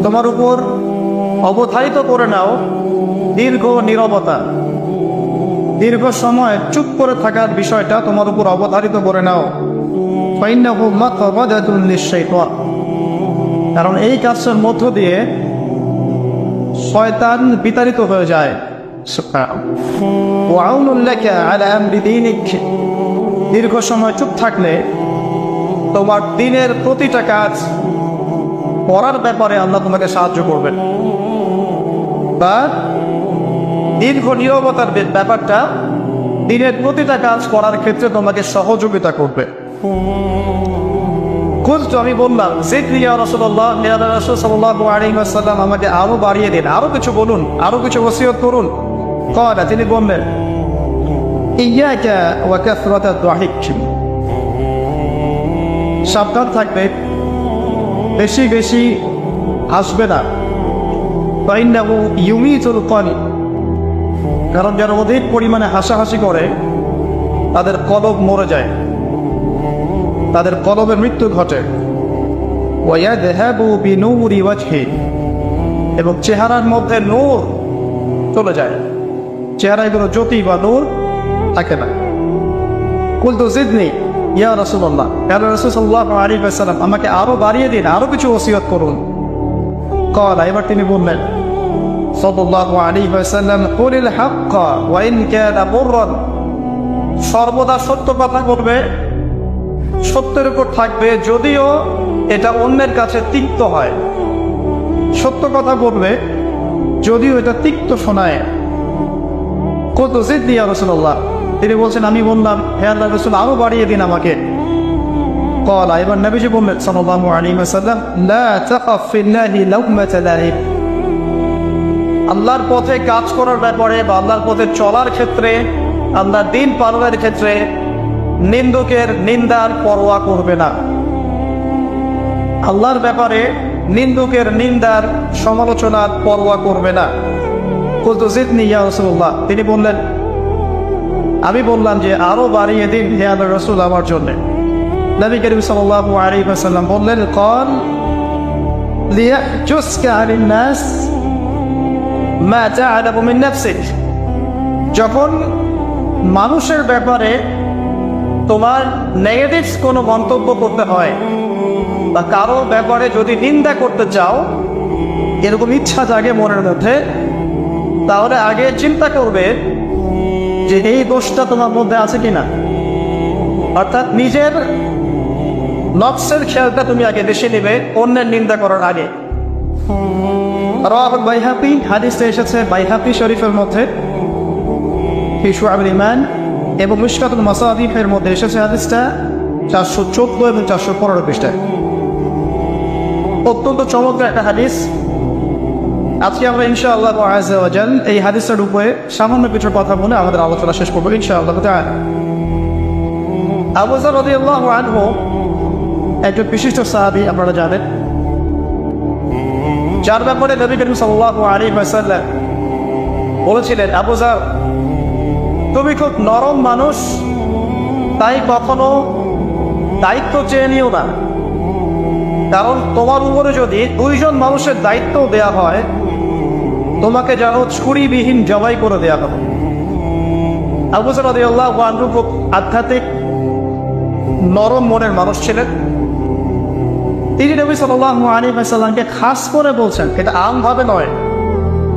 তোমার উপর অবধারিত করে নাও দীর্ঘ নীরবতা, দীর্ঘ সময় চুপ করে থাকার বিষয়টা তোমার উপর অবধারিত করে নাও। ফাইন্নাহু মাকরাদাতুন লিশ-শাইতান, কারণ এই কাজের মধ্য দিয়ে শয়তান বিতাড়িত হয়ে যায়। ওয়া আউনুন লাকা আলা আমরি দীনিক, দীর্ঘ সময় চুপ থাকলে তোমার দিনের প্রতিটা কাজ করার ব্যাপারে আল্লাহ তোমাকে সাহায্য করবেন। বা দীর্ঘ নীরবতার ব্যাপারটা দিনের প্রতিটা কাজ করার ক্ষেত্রে তোমাকে সহযোগিতা করবে। আমি বললাম জিকরি ইয়া রাসূলুল্লাহ, ইয়া রাসূল সাল্লাল্লাহু আলাইহি ওয়াসাল্লাম আমাকে আরো বাড়িয়ে দিন, আরো কিছু বলুন, আরো কিছু ওসিয়ত করুন। ক্বালা, তিনি বললেন ইয়াকা ওয়া কাসরাতাদ দাহিক, সাবধান থাকবে, বেশি বেশি হাসবে না। ফাইন্নাহু ইউমিতুল কলব, কারণ যারা অধিক পরিমাণে হাসাহাসি করে তাদের কলব মরে যায়, তাদের কলবের মৃত্যু ঘটে। ওয়ায়াযহাবু বিনূরি ওয়াজহি, এবং চেহারার মধ্যে নূর চলে যায়, চেহারায় কোনো জ্যোতি বা নূর থাকে না। কুলতু জিদনি ইয়া রাসূলুল্লাহ, ইয়া রাসূল সাল্লাল্লাহু আলাইহি ওয়াসাল্লাম আমাকে আরো বাড়িয়ে দিন, আরো কিছু ওসিয়ত করুন। ক্বালা, এবার তিনি বললেন সাল্লাল্লাহু আলাইহি ওয়াসাল্লাম কুলিল হাক্কা ওয়া ইন কানা মুররান, সর্বদা সত্য কথা বলবে, সত্যের উপর থাকবে যদিও এটা অন্যের কাছে তিক্ত হয়। সত্য কথা বলবে যদিও এটা তিক্ত শোনায়। কত জিদনি ইয়া রাসূলুল্লাহ, তিনি বলছেন আমি বললাম হে আল্লাহর রাসূল আরো বাড়িয়ে দিন আমাকে। ক্বালা, এবার নবীজি বললেন সাল্লাল্লাহু আলাইহি ওয়াসাল্লাম লা তাখাফ ফিল্লাহি লাউমাতা লাইব, আল্লাহর পথে কাজ করার ব্যাপারে বা আল্লাহর পথে চলার ক্ষেত্রে, আল্লাহর দ্বীন পালনের ক্ষেত্রে নিন্দুকের নিন্দার পরোয়া করবে না। আল্লাহর ব্যাপারে নিন্দুকের নিন্দার সমালোচনার পরোয়া করবে না। কুলতু জিদনি ইয়া রাসূলুল্লাহ, তিনি বললেন আমি বললাম যে আরো বাড়িয়ে দিন হে আল্লাহর রাসূল আমার জন্য। নবী করিম সাল্লাল্লাহু আলাইহি ওয়াসাল্লাম বললেন ক্বাল লিয়াহজুসকা আনিন নাস মা তা'লামু মিন নাফসিক, যখন মানুষের ব্যাপারে তোমার নেগেটিভ কোনো মন্তব্য করতে হয় বা কারো ব্যাপারে যদি নিন্দা করতে চাও, এরকম ইচ্ছা জাগে মনের মধ্যে, তাহলে আগে চিন্তা করবে যে এই দোষটা তোমার মধ্যে আছে কিনা। অর্থাৎ নিজের নফসের খেয়ালটা তুমি আগে বেশি নেবে অন্যের নিন্দা করার আগে। রাওয়াহুল বাইহাকি, হাদিসটা এসেছে বাইহাকি শরীফের মধ্যে ফি শুআবুল ঈমান, এবং মিশকাতুল মাসাবিহের মধ্যে এসেছে হাদিসটা 414 এবং 415 পৃষ্ঠায়। অত্যন্ত চমৎকার একটা হাদিস। আজকে আমরা ইনশাআল্লাহ আযজা ওয়া জাল এই হাদিসের উপরে সামান্য কিছু কথা বলে আমাদের আলোচনা শেষ করব ইনশাআল্লাহ তাআলা। আবু যর রাদিয়াল্লাহু আনহু একজন বিশিষ্ট সাহাবী, আপনারা জানেন, যার ব্যাপারে নবী করিম সাল্লাল্লাহু আলাইহি ওয়াসাল্লাম বলেছিলেন আবু যর তুমি খুব নরম মানুষ, তাই কখনো দায়িত্ব চেয়ে নিও না, কারণ তোমার উপরে যদি 2 জন মানুষের দায়িত্ব দেয়া হয় তোমাকে যেন ছুরিবিহীন জবাই করে দেয়া হবে। আবু যর রাদিয়াল্লাহু আনহু খুব আধ্যাত্মিক নরম মনের মানুষ ছিলেন। তিনি নবী সাল্লাল্লাহু আলাইহি ওয়াসাল্লামকে খাস করে বলছেন, এটা আমভাবে নয়,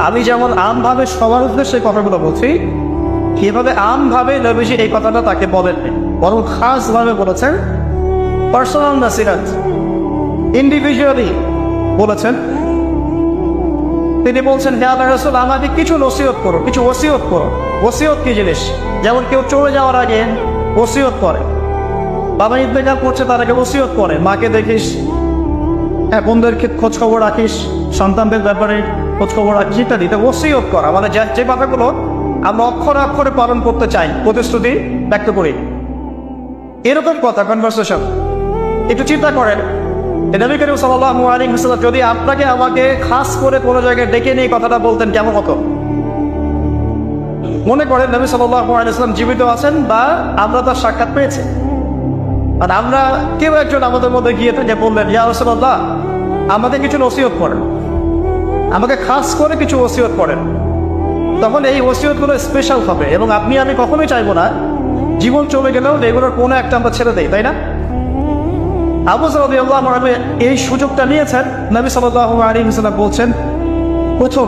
আমি যেমন আমভাবে সবার উদ্দেশ্যে কথাগুলো বলছি কিভাবে আমভাবে নবীজি এই কথাটা তাকে বলেননি, বরং খাস ভাবে বলেছেন, পার্সোনাল নাসিহাত, ইন্ডিভিজুয়ালি বলেছেন। তিনি বলছেন হে আল্লাহর রাসূল আমাকে কিছু নসিহত করো, কিছু ওসিয়ত করো। ওসিয়ত কি জিনিস? যেমন কেউ চলে যাওয়ার আগে ওসিয়ত করে, বাবা ইন্তেকাল করছে তার আগে ওসিয়ত করে, মাকে দেখিস, বোনদেরকে খোঁজ খবর রাখিস, সন্তানদের ব্যাপারে খোঁজ খবর রাখিস ইত্যাদি। ওসিয়ত করা মানে যে কথাগুলো আমরা অক্ষরে অক্ষরে পালন করতে চাই, প্রতিশ্রুতি ব্যক্ত করি, এরকম কথা কনভারসেশন। একটু চিন্তা করেন, নবী করিম সাল্লাল্লাহু আলাইহি ওয়াসাল্লাম যদি আপনাকে আমাকে খাস করে কোনো জায়গায় ডেকে নিয়ে কথাটা বলতেন কেমন হতো? মনে করেন নবী সাল্লাল্লাহু আলাইহি ওয়াসাল্লাম জীবিত আছেন বা আমরা তার সাক্ষাৎ পেয়েছি, আর আমরা কেউ একজন আমাদের মধ্যে গিয়ে থেকে বললেন ইয়া রাসূলুল্লাহ আমাদের কিছু ওসিয়ত করেন, আমাকে খাস করে কিছু ওসিয়ত করেন, তখন এই ওসিয়তগুলো স্পেশাল হবে এবং আপনি আমি কখনোই চাইবো না জীবন চলে গেলেও এগুলোর কোনো একটা আমরা ছেড়ে দেই, তাই না? আবু যর রাদিয়াল্লাহু আনহু এই সুযোগটা নিয়েছেন। নবী সাল্লাল্লাহু আলাইহি ওয়াসাল্লাম বলছেন, প্রথম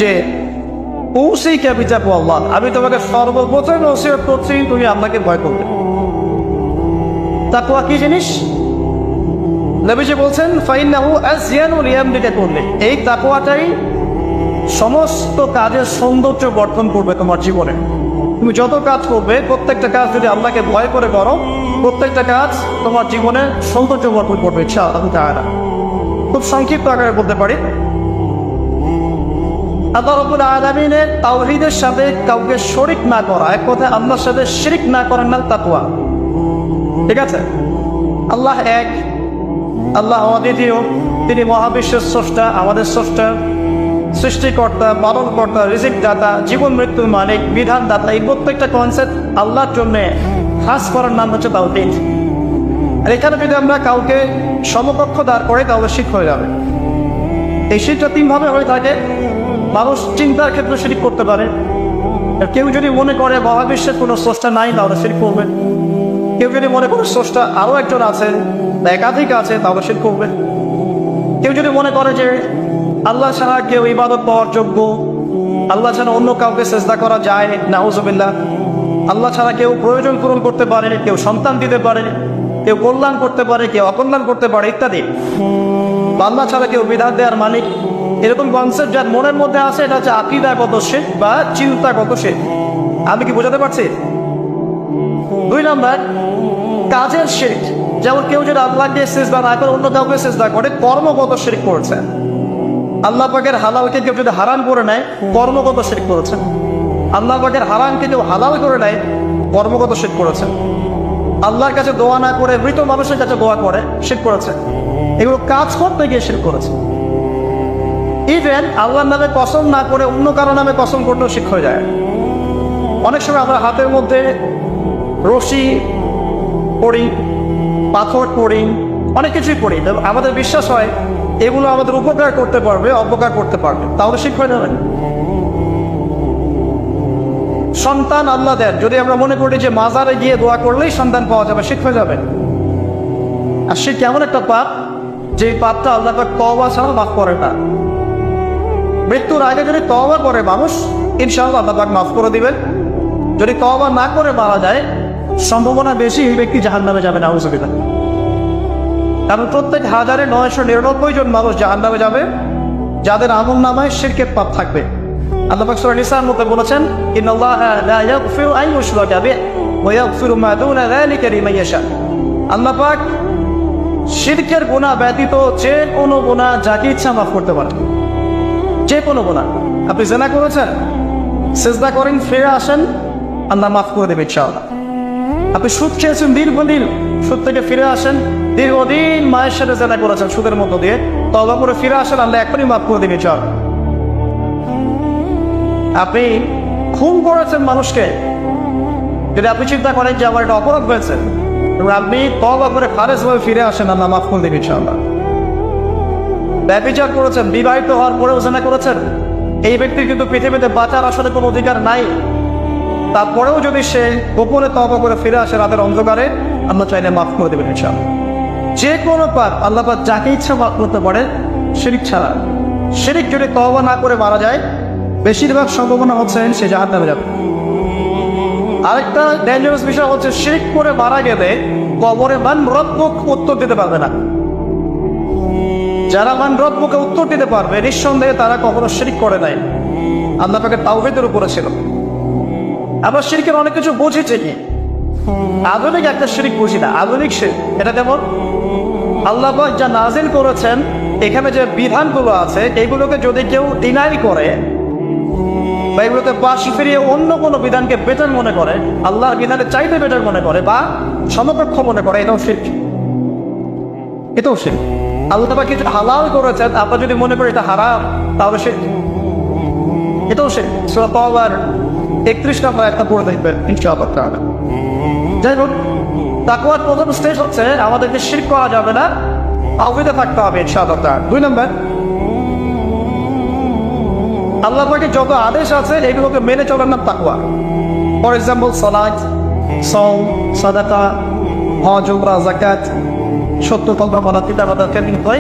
যে উসিকা বিতাকওয়াল্লাহ, আমি তোমাকে সর্বপ্রথম ওসিয়ত করছি তুমি আল্লাহকে ভয় করবে। তাকওয়া কি জিনিস? নবীজি বলছেন ফাইন্নাহু আযয়ানু লিয়ামলিকা কুল্লি, এই তাকওয়াটাই সমস্ত কাজের সৌন্দর্য বর্ধন করবে তোমার জীবনে। তুমি যত কাজ করবে প্রত্যেকটা কাজ যদি আল্লাহকে ভয় করে করো, প্রত্যেকটা কাজ তোমার জীবনে সৌন্দর্য বর্ধন করবে ইনশাআল্লাহ তাআলা। খুব সংক্ষিপ্ত আকারে বলতে পারি, আল্লাহ রাব্বুল আলামিনের তাওহীদের সাথে কাউকে শরীক না করা, এক কথায় আল্লাহর সাথে শিরক না করার নাম তাকওয়া। ঠিক আছে? আল্লাহ এক, আল্লাহ অদ্বিতীয়, তিনি মহাবিশ্বের স্রষ্টা, আমাদের স্রষ্টা, সৃষ্টিকর্তা, পালনকর্তা, রিজিক দাতা, জীবন মৃত্যুর মালিক, বিধান দাতা। এই প্রত্যেকটা কনসেপ্ট আল্লাহর জন্য খাস করার নাম হচ্ছে তাওহীদ। আর এখানে যদি আমরা কাউকে সমকক্ষ দাঁড় করে তাহলে শিরক হয়ে যাবে। এই শিরকটা তিনভাবে হয়ে থাকে। মানুষ চিন্তার ক্ষেত্রে শিরক করতে পারে। কেউ যদি মনে করে মহাবিশ্বের কোনো স্রষ্টা নাই তাহলে শিরক করবে। কেউ যদি মনে করে স্রষ্টা আরও একজন আছে বা একাধিক আছে তাহলে শিরক করবে। কেউ যদি মনে করে যে আল্লাহ ছাড়া কেউ ইবাদত পাওয়ার যোগ্য, আল্লাহ ছাড়া অন্য কাউকে সেজদা করা যায়, নাউজুবিল্লাহ, আল্লাহ ছাড়া কেউ প্রয়োজন পূরণ করতে পারে, কেউ সন্তান দিতে পারে, কেউ কল্যাণ করতে পারে, কেউ অকল্যাণ করতে পারে ইত্যাদি, আল্লাহ ছাড়া কেউ বিধান দেওয়ার মালিক, এরকম কনসেপ্ট যার মনের মধ্যে আছে এটা হচ্ছে আকীদাগত শিরক বা চিন্তাগত শিরক। আমি কি বোঝাতে পারছি? 2 নম্বর কাজের শিরক, যেমন কেউ যদি আল্লাহকে সিজদা না করে অন্য কাউকে সিজদা করে, কর্মগত শিরক করেছে। আল্লাহ পাকের হালালকে কেউ যদি হারাম করে নেয়, কর্মগত শিরক করেছে। আল্লাহ পাকের হারামকে কেউ হালাল করে নেয়, কর্মগত শিরক করেছে। আল্লাহর কাছে দোয়া না করে মৃত মানুষের কাছে দোয়া করে শিরক করেছে। এগুলো কাজ করতে গিয়ে শিরক করেছে। ইভেন আল্লাহর নামে কসম না করে অন্য কারো নামে কসম করতেও শিরক হয়ে যায়। অনেক সময় আমরা হাতের মধ্যে রশি পড়ি, পাথর পড়ি, অনেক কিছুই পড়ি, আমাদের বিশ্বাস হয় এগুলো আমাদের উপকার করতে পারবে, অপকার করতে পারবে, তাহলে শিরক হয়ে যাবে। সন্তান আল্লাহ দেন, যদি আমরা মনে করি যে মাজারে গিয়ে দোয়া করলেই সন্তান পাওয়া যাবে, শিরক হয়ে যাবে। আর শিরক কেমন একটা পাপ, যে পাপটা আল্লাহ পাক তওবা ছাড়া মাফ করে না। মৃত্যুর আগে যদি তওবা করে মানুষ, ইনশাআল্লাহ আল্লাহ পাক মাফ করে দিবেন। যদি তওবা না করে মারা যায়, সম্ভাবনা বেশি এই ব্যক্তি জাহান্নামে যাবে, নাউজুবিল্লাহ। কারণ প্রত্যেক 1999 জন মানুষ জাহান্নামে যাবে যাদের আমলনামায় শিরকের পাপ থাকবে। আল্লাহ পাক সূরা নিসার মধ্যে বলেছেন, ইন্নাল্লাহা লা ইয়াগফিরু আন ইউশরাকা বিহি ওয়া ইয়াগফিরু মা দুনা যালিকা লিমান ইয়াশা। আল্লাহ পাক শিরকের গুনাহ ব্যতীত যে কোনো গুনাহ যাকে ইচ্ছা মাফ করতে পারেন। যে কোনো গুনাহ, আপনি জিনা করেছেন, সিজদা করেন, ফিরে আসেন, আল্লাহ মাফ করে দেবে ইনশাআল্লাহ। আপনি সুদ খেয়েছেন দীর্ঘদিন, সুদ থেকে ফিরে আসেন, দীর্ঘদিন মায়ের সাথে জিনা করেছেন সুদের মধ্য দিয়ে, তওবা করে ফিরে আসেন, আল্লাহ এখনই মাফ করে দেবে ইনশাআল্লাহ। আপনি খুন করেছেন মানুষকে, যদি আপনি চিন্তা করেন যে আমার একটা অপরাধ হয়েছে, আপনি তওবা করে খালেস ভাবে ফিরে আসেন, আল্লাহ মাফ করে দেবে ইনশাআল্লাহ। ব্যভিচার করেছেন, বিবাহিত হওয়ার পরেও জিনা করেছেন, এই ব্যক্তির কিন্তু পৃথিবীতে বাঁচার আসলে কোনো অধিকার নাই। তারপরেও যদি সে গোপনে তওবা করে ফিরে আসে রাতের অন্ধকারে, আল্লাহ চাইলে মাফ করে দেবেন ইনশাআল্লাহ। যে কোনো পাপ আল্লাহ পাক যাকে ইচ্ছা মাফ করতে পারেন, শিরক ছাড়া। শিরক যদি তওবা না করে মারা যায়, বেশিরভাগ সম্ভাবনা হচ্ছে সে জাহান্নামে যাবে। আরেকটা ডেঞ্জারাস বিষয় হচ্ছে, শিরক করে মারা গেলে কবরে মান রব্বুক উত্তর দিতে পারবে না। যারা মান রব্বুকে উত্তর দিতে পারবে, নিঃসন্দেহে তারা কখনো শিরক করে নাই, আল্লাহ পাকের তাওহীদের উপরে ছিল। আমরা শিরকের অনেক কিছু বুঝি ঠিকই, আধুনিক একটা শিরক বুঝি না। আধুনিক শিরক এটা যেমন আল্লাহ পাক যা নাজিল করেছেন, এখানে যে বিধানগুলো আছে এগুলোকে যদি কেউ ডিনাই করে বা এগুলোকে পাশ ফিরিয়ে অন্য কোনো বিধানকে বেটার মনে করে, আল্লাহর বিধানের চাইতে বেটার মনে করে বা সমকক্ষ মনে করে, এটাও শিরক। এটাও শিরক। আল্লাহ পাক কিছু হালাল করেছেন, আমরা যদি মনে করি এটা হারাম, তাহলে শিরক। এটাও শিরক। সূরা তাওবার 31 নম্বর একটা পড়ে দেখবেন ইনশাআল্লাহ তাআলা। যাই হোক, তাকওয়ার প্রথম স্টেজ হচ্ছে আমাদেরকে শিরক করা যাবে না, তাওহীদে থাকতে হবে ইনশাআল্লাহ। 2 নম্বর, আল্লাহ পাকে যত আদেশ আছে এগুলোকে মেনে চলার নাম তাকওয়া। ফর এক্সাম্পল সালাত, সাওম, সাদাকা, হজ, উমরা, যাকাত, সত্য কথা বলা, পিতা মাতাকে নির্দয়